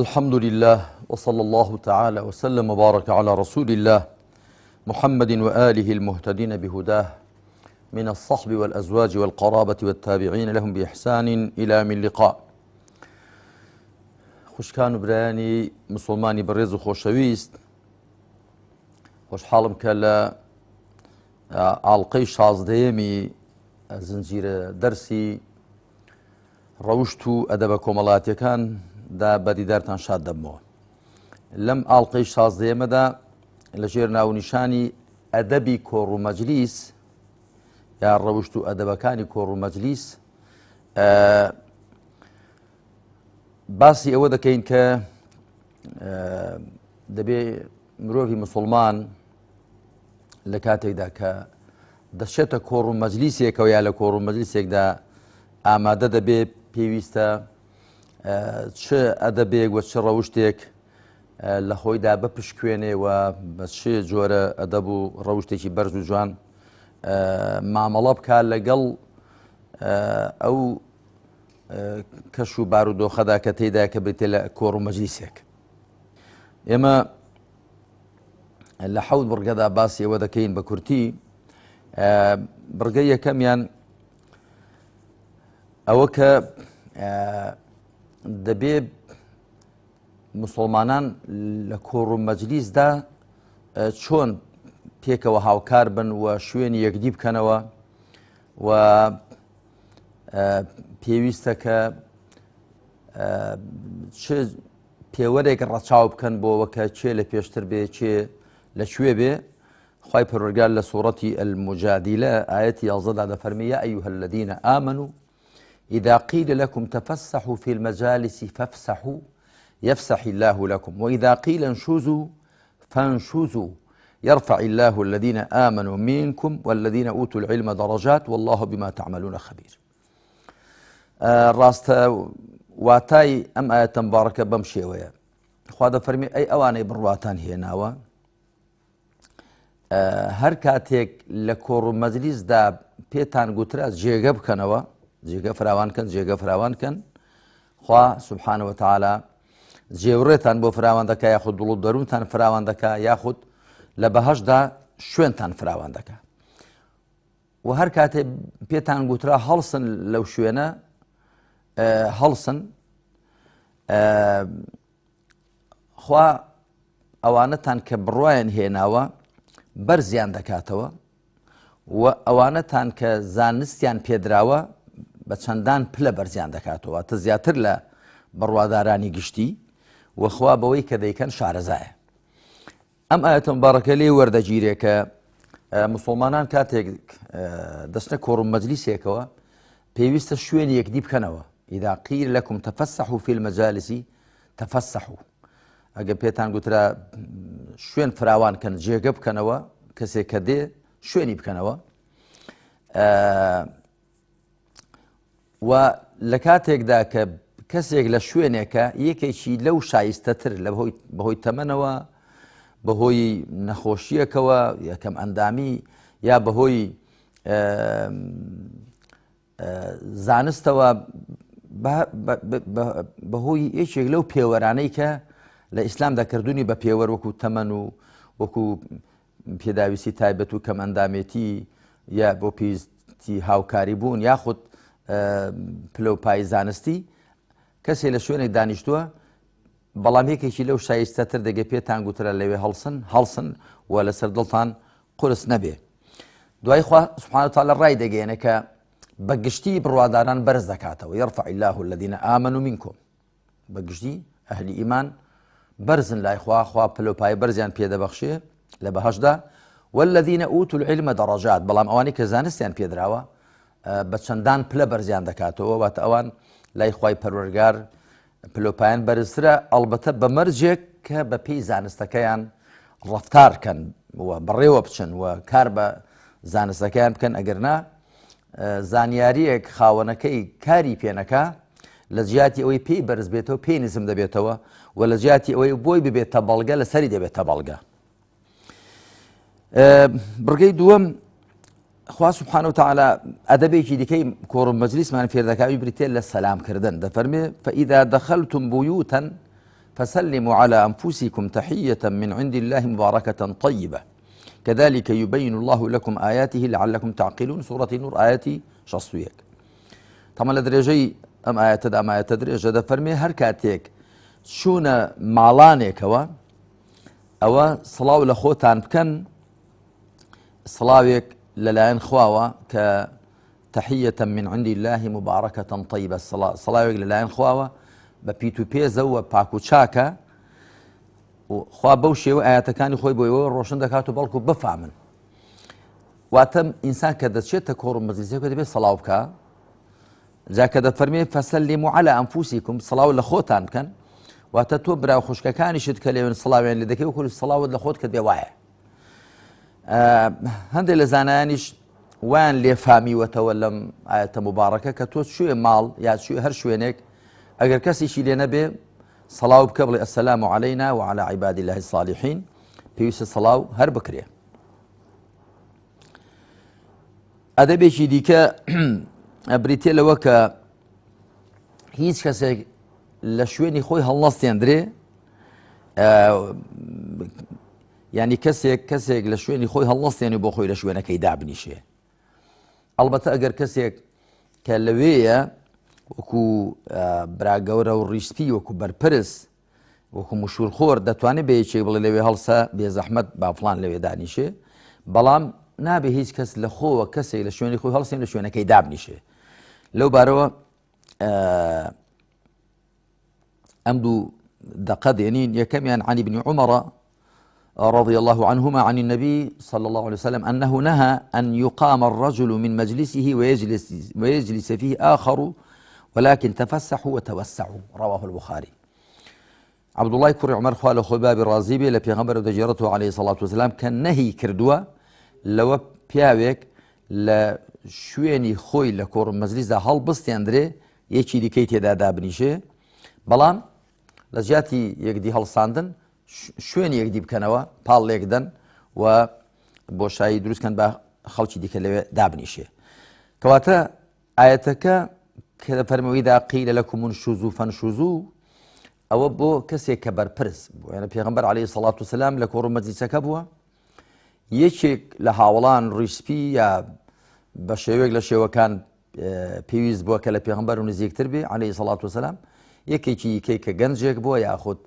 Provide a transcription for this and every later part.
الحمد لله وصلى الله تعالى وسلم وبارك على رسول الله محمد وآله المهتدين بهداه من الصحب والأزواج والقرابة والتابعين لهم بإحسان إلى من لقاء. خوشکان و برایانی مسلمانی بەڕێز و خۆشەویست، خۆشحاڵم کە لە ئاڵقەی 16یەمی زنجیرە دەرسی ڕەوشت و ئەدەبە کۆمەڵایەتیەکاندا بەدیدارتان شاد دەبمەوە. لەم ئاڵقەی 16یەمەدا لەژێر ناونیشانی ئەدەبی کۆڕ و مەجلیس یا ڕەوشت و ئەدەبەکانی کۆڕ و مەجلیس باسی ئەوە دەکەین کە دەبێ مرۆڤی مسلمان لە کاتێکدا کە دەچێتە کۆڕ و مەجلیسێکەوە یا لە کۆڕ و مەجلیسێکدا ئامادە دەبێ پێویستە چ ئەدەبێک و چ ڕەوشتێک لە خۆیدا بپشکوێنێ و بە چ جۆرە ئەدەب و ڕەوشتێکی بەرز و جوان مامەڵە بکات لەگەڵ ئەو کەش و بارودۆخەدا کە تێیدا کە بێتێ لە کۆڕ و مەجلیسێک. ئێمە لە حەوت بڕگەدا باسی ئەوە دەکەین بە کورتی. بڕگەی یەکەمیان ئەوە کە دەبێ مسلمانان لە کۆڕ و مەجلیسدا چۆن پێکەوە هاوکار بن و شوێنی یەکدی بکەنەوە و پێویستە کە چ پێوەرێک ڕەچاو بکەن بۆەوە کە چێ لە پێشتر بێ چێ لەکوێ بێ. خوای پەروەردگار لە سوورەتی المجادلە ئایەتی 11 دەفەرمێ یا ئەیها الذین آمنوا إذا قيل لكم تفسحوا في المجالس فافسحوا يفسح الله لكم وإذا قيل انشزوا فانشزوا يرفع الله الذين آمنوا منكم والذين أوتوا العلم درجات والله بما تعملون خبير. ڕاستە واتای ئەم ئاەتە مبارەکە بەم شێوەیە. خوا دەفەرمێ ئەی ئەوانەی بڕواتان هێناوە هەر کاتێک لە کۆڕ و مەجلیسدا پێتان گوترا جێگە بکەنەوە، جێگە فراوانکەن، جێگە فراوانکەن، خوا سوبحانە وتەعالا جێوڕێتان بۆ فراوان دەکا، یاخود دڵ و دەروونتان فراوان دەکا، یاخود لە بەهەشدا شوێنتان فراوان دەکا. و هەر کاتێ پێتان گوترا هەڵسن لەو شوێنە هەڵسن، خوا ئەوانەتان کە بڕوایان هێناوە بەرزیان دەکاتەوە و ئەوانەتان کە زانستیان پێدراوە بە چەندان پلە بەرزیان دەکاتەوە، تە زیاتر لە بڕوادارانی گشتی و خوا بەوەی کە دەیکەن شارەزایە. ئەم ئاەتە مبارەکە لێ وەردەگیرێ کە مسلمانان کاتێک دەستنە کۆڕ و مەجلیسێکەوە پێویستە شوێنی یەکدی بکەنەوە. إذا قيل لكم تفسحوا في المجالس تفسحوا، ئەگە پێتان گوترا شوێن فراوان کەن، جێگە بکەنەوە، کەسێک کە دێ شوێنی بکەنەوە. و لە کاتێکدا کە کەسێک لە شوێنێکە یەکێکی لەو شایستەتر لە بەهۆی تەمەنەوە، بەهۆی نەخۆشیەکەوە یەکەم ئەندامی یا بەهۆی زانستەوە، بەهۆی یەکێک لەو پێوەرانەی کە لە ئیسلام دەکردوونی بە پێوەەر وەکو تەمەن و وەکو پێداویستی تایبەت و کەم ئەندامێتی یا بۆ پێویستی هاوکاری بوون یاخود پلەپای زانستی، کەسێک لە شوێنێک دانیشتووە بەڵام یەکێکی لەو شایستەتر دەگە پێتان گوترە لەوێ هەڵسن و لەسەر دڵتان قورس نەبێ. دوای خوا سوبحانە وتەعالا ڕای دەگەێنە کە بەگشتی بڕواداران بەرز دەکاتەوە. يرفع الله الذين آمنوا منكم، بەگشتی ئەهلی ئیمان بەرزن لای خوا، خوا پلەپای بەرزیان پێدەبەخشێ لە بەهەشدا. والذين أوتوا العلم درجات، بەڵام ئەوانی کە زانستیان پێدراوە بە چەندان پلە بەرزیان دەکاتەوە، واتە ئەوان لای خوای پەروەردگار پلۆپایان بەرزترە، ئەڵبەتە بە مەرجێک کە بە پێی زانستەکەیان ڕەفتارکەن و بەڕێوە بچن و کار بە زانستەکەیان بکەن. ئەگەرنا زانیاریەک خاوەنەکەی کاری پێنەکە لە جیاتی ئەوەی پێی بەرز بێتەوە پێی نزم دەبێتەوە و لە جیاتی ئەوەی بۆی ببێتە بەڵگە لەسەری دەبێتە بەڵگە. بڕگەی دووەم خوا سبحانه وتعالى ئەدەبێکی دیکەی کۆڕ و مەجلیسمان فێر دەکاوی بریتێ لە سەلامکردن. دەفەرمێ فإذا دخلتم بيوتا فسلموا على أنفسكم تحية من عند الله مباركة طيبة كذلك يبين الله لكم آياته لعلكم تعقلون سورة النور آياتي 61 طبعا لدرجة أم آيات درجة دا فرمي هر كاتيك شونا مالانيكوا أو صلاة لخوتان بكن صلاويك للاين خواوا كتحية من عند الله مباركة طيبة صلاويك للاين خواوا ببيتو بيزا وباكو تشاكا وخوا بوشي وآياتكاني خوي بوي روشن دكاتو بالكو بفهمن واتم إنسان كذا شيء تكور مجلسي كذا بي صلاة بكا جا كذا فرمي فسلموا على أنفسكم صلاة لخوتان كان واتتو برا وخشكا كان يشد كلمة الصلاة اللي ذكي وكل الصلاة لخوت كذا واعي هندي لزانانيش وان لي فامي وتولم آية مباركة كتوت شو مال يا شو هر شوينك أجر كسي شي لنا به صلاة بقبل السلام علينا وعلى عباد الله الصالحين بيوس الصلاة هر بكرية أدبي شي ديكا أبريتي لوكا هيج كسي لشويني خوي هالنص يندري يعني كسي لشويني خوي هالنص يعني بو خوي لشوينه كيدابني شي البته أجر كسي كلوية وكو براغورا وريسبي وكو بربرس وكو مشهور خور دەتوانێت بە یەکێک بڵێ لەوێ هەڵسە بێزەحمەت با فڵان لەوێ دانیشێ بەڵام نابێ هیچ کەس لە خۆوە کەسێک لە شوێنی خۆی هەڵسێن لە شوێنەکەی دابنیشێ لەو بارەوە ئەم دوو دەقە دێنین یەکەمیان عن ابن عمر رضي الله عنهما عن النبي صلى الله عليه وسلم أنه نهى أن يقام الرجل من مجلسه ويجلس فيه آخر ولكن تفسحوا وتوسعوا رواه البخاري عبد الله كري عمر خوال خباب الرازيبي لبيغمبر دجيرته عليه الصلاة والسلام كان نهي كردوا لو بياويك لشويني خوي لكور مجلس ده هل بس يندري يكي دي كيتي دا دابنيشه بلام لجاتي يقدي هل ساندن شويني يقدي بكنوا بال ليقدن و بوشاي دروس كان با خلشي دي كلمه دابنيشه كواتا آياتك كذا فرموا إذا قيل لكم انشزوا فانشزوا أو بو كسي كبر برس يعني بيغمبر عليه الصلاة والسلام لكور مجلس كبوة يشيك لهاولان ريسبي يا بشيوك لشيوه كان بيوز بو كلا بيغمبر ونزيك تربي عليه الصلاة والسلام يكي كيك جنجيك بو ياخد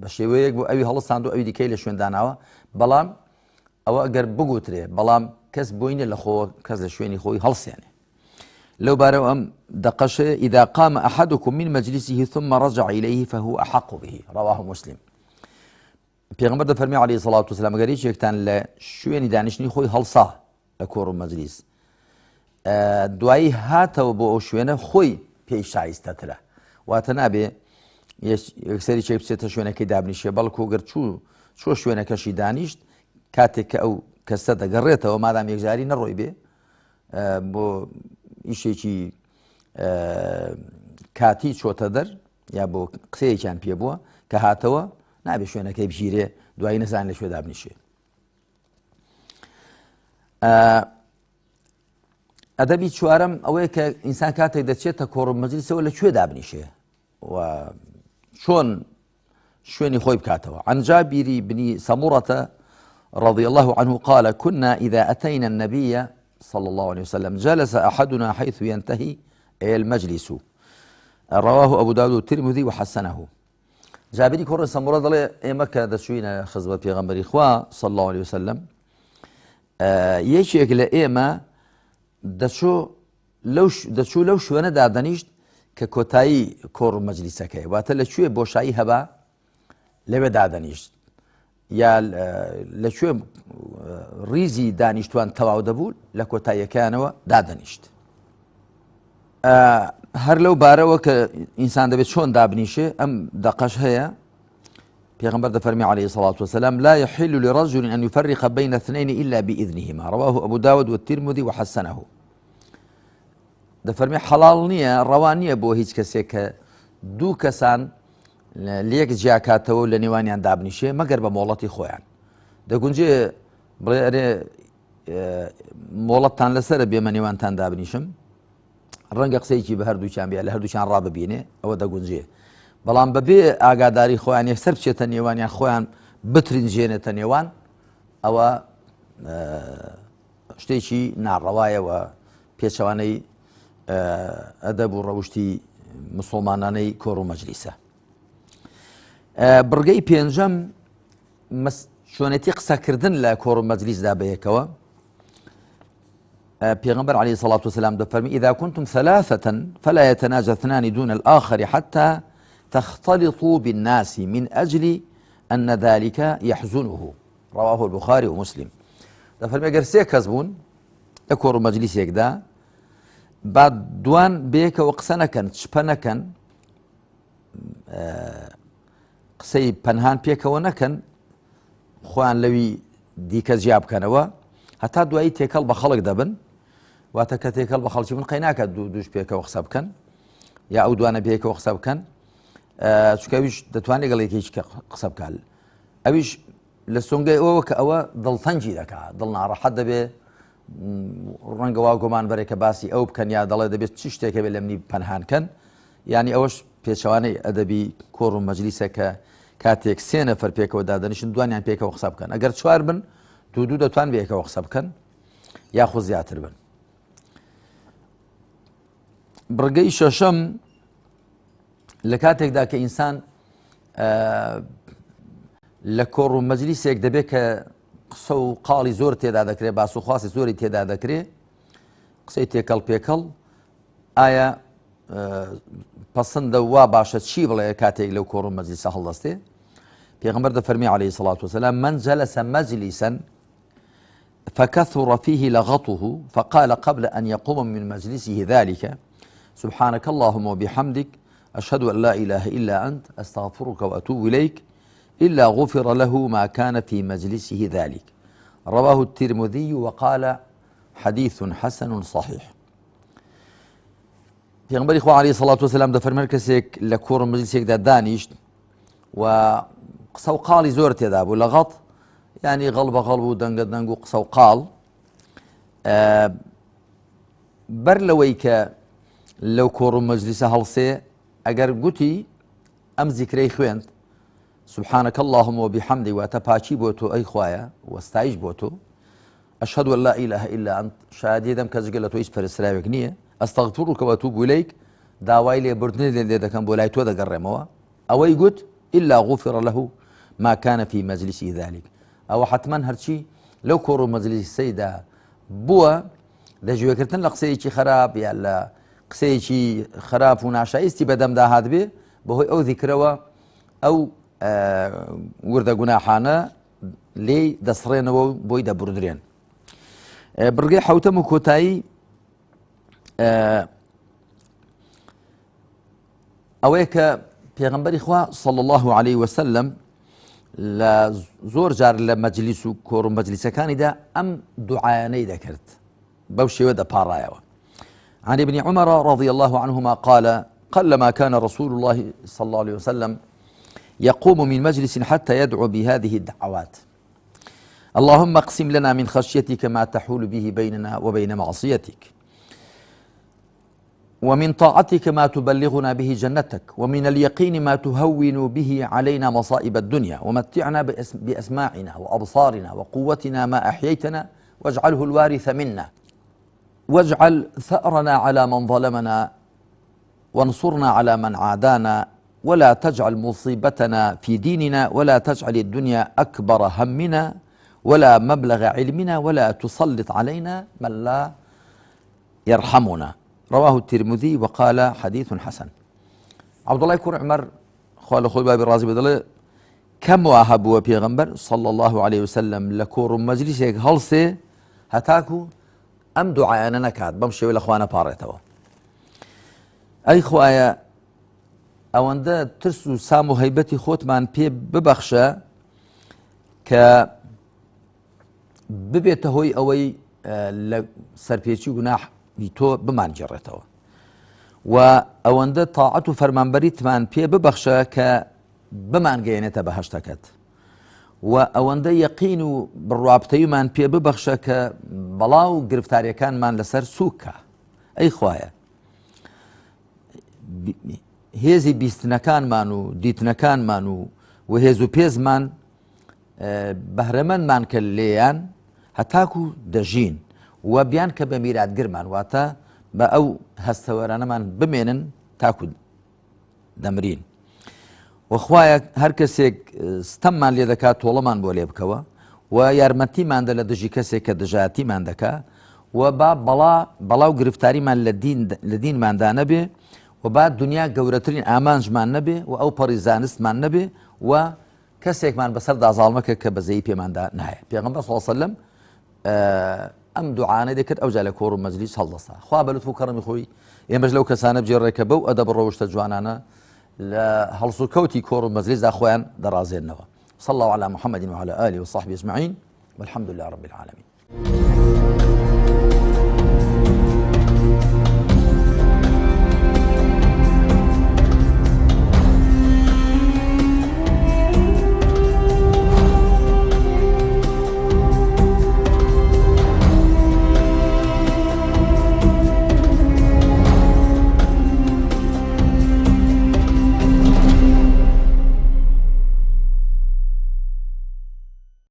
بشيوك بو أوي هلص عنده أوي ديكي لشوين داناوا بلام أو أقر بقوتري بلام كس بوين لخو كس لشويني خوي هلص يعني لو بارو أم دقشه إذا قام أحدكم من مجلسه ثم رجع إليه فهو أحق به رواه مسلم پیغمبر ده فرمی عليه الصلاة والسلام قال يشكتان لشويني دانشني خوي هلصا لكور مجلس دعاي هاتو بو شوينه خوي پیش شایستتره واتنابي يكسري شيء بسيطة شوينه كي دابنيشه بلكو قر شو شوينه كشي دانشت كاتك أو كسده قريته وما دام يكزاري نروي به بو ئیشێکی کاتی چۆتە دەر یا بۆ قسەیەکیان پێ بووە کە هاتەوە نابێ شوێنەکەی بژیرێ دوایی نەزان لە شوێ دابنیشێ ئەدەبی چوارەم ئەوەیە کە ئینسان کاتێک دەچێتە کۆڕ مەجلیسەوە لەکوێ دابنیشێ و چۆن شوێنی خۆی بکاتەوە عن جابر بن سمرة رضي الله عنه قال كنا إذا أتينا النبي صلى الله عليه وسلم جلس أحدنا حيث ينتهي المجلس رواه أبو داود الترمذي وحسنه جابري كور سمرة ضل مكة دشوينا خزبة پیغمبر إخوة صلى الله عليه وسلم يشيك لإيما دشو لو شوانا دادنيشت ككوتاي كور مجلسك واتلا شوي بوشاي هبا لبا دادنيشت یا لەکوێ ریزی دانیشتوان تەواو دەبوو لە کۆتاییەکانەوە دادەنیشت هەر لەو بارەوە کە ئینسان دەبێت چۆن دابنیشێ ئەم دەقەش هەیە پیغمبر دەفەرمی عليه الصلاة والسلام لا يحل لرجل أن يفرق بين اثنين إلا بإذنهما رواه أبو داود والترمذي وحسنه دەفەرمی حەڵاڵ نییە ڕەوان نییە بۆ هیچ کەسێک کە دوو کەسان لەیەک جیاکاتەوە لە نێوانیان دابنیشێ مەگەر بە مۆڵەتی خۆیان دەگونجێ بڵێ ئەرێ مۆڵەتتان لەسەرە بێمە نێوانتان دابنیشم ڕەنگە قسەیەکی بە هەردووچیان بێ لە هەردووچیان ڕاببینێ ئەوە دەگونجێ بەڵام بەبێ ئاگاداری خۆیان یەکسەر بچێتە نێوانیان خۆیان بترینجێنێتە نێوان ئەوە شتێکی ناڕەوایەوە پێچەوانەی ئەدەب و ڕەوشتی مسلمانانەی کۆڕ و مەجلیسە. بڕگەی پێنجەم شوێنێتی قسەکردن لە کۆڕ و مەجلیسدا بەیەکەوە. پیغمبر عليه الصلاة والسلام دفرمي إذا كنتم ثلاثة فلا يتناجى اثنان دون الآخر حتى تختلطوا بالناس من أجل أن ذلك يحزنه. رواه البخاري ومسلم. دفرمي أجر سي كذبون لكور مجلس يكدا بعد دوان بيك وقسنكن شبنكن قسي پنهان بيك ونكن خوان لوي ديك جياب كانوا هەتا دوایی تێکەڵ بە خەڵک دەبن واتە کە تێکەڵ بە خەڵکی من قەیناکە دووش پێکەوە قسە بکەن یا ئەو دوانە پێکەوە قسە بکەن چکەویش دەتوانێت گەڵێکیش قسە بکات ئەویش لە سۆنگای ئەوە کە ئەوە دڵتەنجی دەکات دڵ ناڕەحەت دەبێ ڕەنگە وا گۆمان بەرێکە باسی ئەو بکەن یا دەڵێ دەبێت چ شتێکە بێت لە منی پەنهانکەن یعنی ئەوەش پێچەوانەی ئەدەبی کۆڕ و مەجلیسە کە کاتێک سێ نەفەر پێکەوە دادەنیشن دوانیان پێکەوە قسە بکەن ئەگەر چوار بن دوو دەتوان بەیەکەوە قسە بکەن یاخۆ زیاتر بن. بڕگەی شەشەم لە کاتێکدا کە ئینسان لە کۆڕ و مەجلیسێک دەبێت کە قسە و قاڵی زۆر تێدا دەکرێت باس و خواستی زۆری تێدا دەکرێت قسەی تێکەڵ پێکەڵ ئایا پەسەندە وا باشە چی بڵێ کاتێک لەو کۆڕ و مەجلیسە هەڵدەستێ. پیغمبر دەفەرمی عليه الصلاة والسلام من جلس مجلسا فكثر فيه لغطه فقال قبل أن يقوم من مجلسه ذلك سبحانك اللهم وبحمدك أشهد أن لا إله إلا أنت أستغفرك وأتوب إليك إلا غفر له ما كان في مجلسه ذلك. رواه الترمذي وقال حديث حسن صحيح. پیغمبر عليه الصلاة والسلام دەفەرمێ کەسێک لە کۆڕ و مەجلیسێکدا دانیشت و قسە و قاڵی زۆر تێدا بوو لەغەڵ ینی غەڵ بە غەڵ بوو دەنگە دەنگ و قسە و قاڵ بەر لەوەی کە لەو کۆڕ و مەجلیسە هەڵسێ ئەگەر گوتی ئەم زیکرەی خوێند سبحانك اللهم وبحمدك واتە پاچی بۆ تۆ ئەی خوایە وەستایش بۆ تۆ أشهد أن لا إله إلا أنت شادی دەم کە جگە لە تۆ هیچ پەرستراوێک نییە ئەستەغفروکە وەتوب إليک داوای لێبوردنی لێ دەکەم بۆ لای تۆ دەگەڕێمەوە ئەوەی گوت إلا غفر له ما كان في مجلسه ذلك. أو حتما هرشي لو كورو مجلسيدا بووە لەگوێکردن لە قسەیەکی خراپ یا لە قسەیەکی خراپ و ناشایستی بەدەمدا هات بێ بەهۆی ئەو ذیکرەوە ئەو وردە گوناحانە لێی دەسڕێنەوە و بۆی دەبوردرێن. بڕگەی حەوتەم و کۆتایی ئەوەیە کە پێغەمبەری خوا صلی الله عليه وسلم لە زۆر جار لە مەجلیس و کۆڕ و مەجلیسەکانیدا ئەم دوعایانەی دەکرد بەو شێوە دەپاڕایەوە. عن ابن عمر رضي الله عنهما قال قلما كان رسول الله صلى الله عليه وسلم يقوم من مجلس حتى يدعو بهذه الدعوات اللهم اقسم لنا من خشيتك ما تحول به بيننا وبين معصيتك ومن طاعتك ما تبلغنا به جنتك ومن اليقين ما تهون به علينا مصائب الدنيا ومتعنا بأسماعنا وأبصارنا وقوتنا ما أحييتنا واجعله الوارث منا واجعل ثأرنا على من ظلمنا وانصرنا على من عادانا ولا تجعل مصيبتنا في ديننا ولا تجعل الدنيا أكبر همنا ولا مبلغ علمنا ولا تسلط علينا من لا يرحمنا. رواه الترمذي وقال حديث حسن. عبد الله كور عمر خوال خوي بابي الرازي بدله كم وهبوا پیغمبر صلى الله عليه وسلم لكور مجلس هلسه هتاكو ام دعاءنا نكات بمشي ولا اخوانا باريتوا اي خوايا ئەوەندە ترس و سام و هەیبەتی خۆتمان پێ ببەخشە کە ببێتە هۆی ئەوەی لە سەرپێچی گوناحی تۆ بمانگێڕێتەوە و ئەوەندە تاعەت و فەرمانبەریتمان پێ ببەخشە کە بمانگەیەنێتە بەهەشتەکەت و ئەوەندە یەقین و بڕوابتەیمان پێ ببەخشە کە بەڵاو گرفتاریەکانمان لەسەر سووکە. ئەی خوایە هێزی بیستنەکانمان و دیتنەکانمان و هێز و پێزمان بەهرەمەندمان کرد لێیان هەتاکو دەژین و بیان کە بە میراتگرمان واتە بە ئەو هەستەوەرانەمان بمێنن تاکو دەمرین وەخوایە هەر کەسێک ستەممان لێ دەکات تۆڵەمان بۆ لێ بکەوە و یارمەتیماندا لە دژی کەسێک کە دژایەتیمان دەکا و با بەڵاو گرفتاریمان لە دینماندا نەبێ و با دنیا گەورەترین ئامانجمان نەبێ و ئەو پەڕی زانستمان نەبێ و کەسێکمان بەسەر دازاڵمەکە کە بەزەی پێماندا نایە پێغەمبەر صلی الله علیه وسلم ئەم دوعانەی دەکرد ئەوجا لە کۆڕ و مەجلیس هەڵدەستا خوا بە لوتف و کەڕەمی خۆی ئێمەش لەو کەسانە بجێڕێکە بەو ئەدەب ڕەوشتە جوانانە لە هەڵس و کەوتی کۆڕ و مەجلیسدا خۆیان دەڕازێنەوە صلى الله على محمد وعلى آله وصحبه أجمعين والحمد لله رب العالمين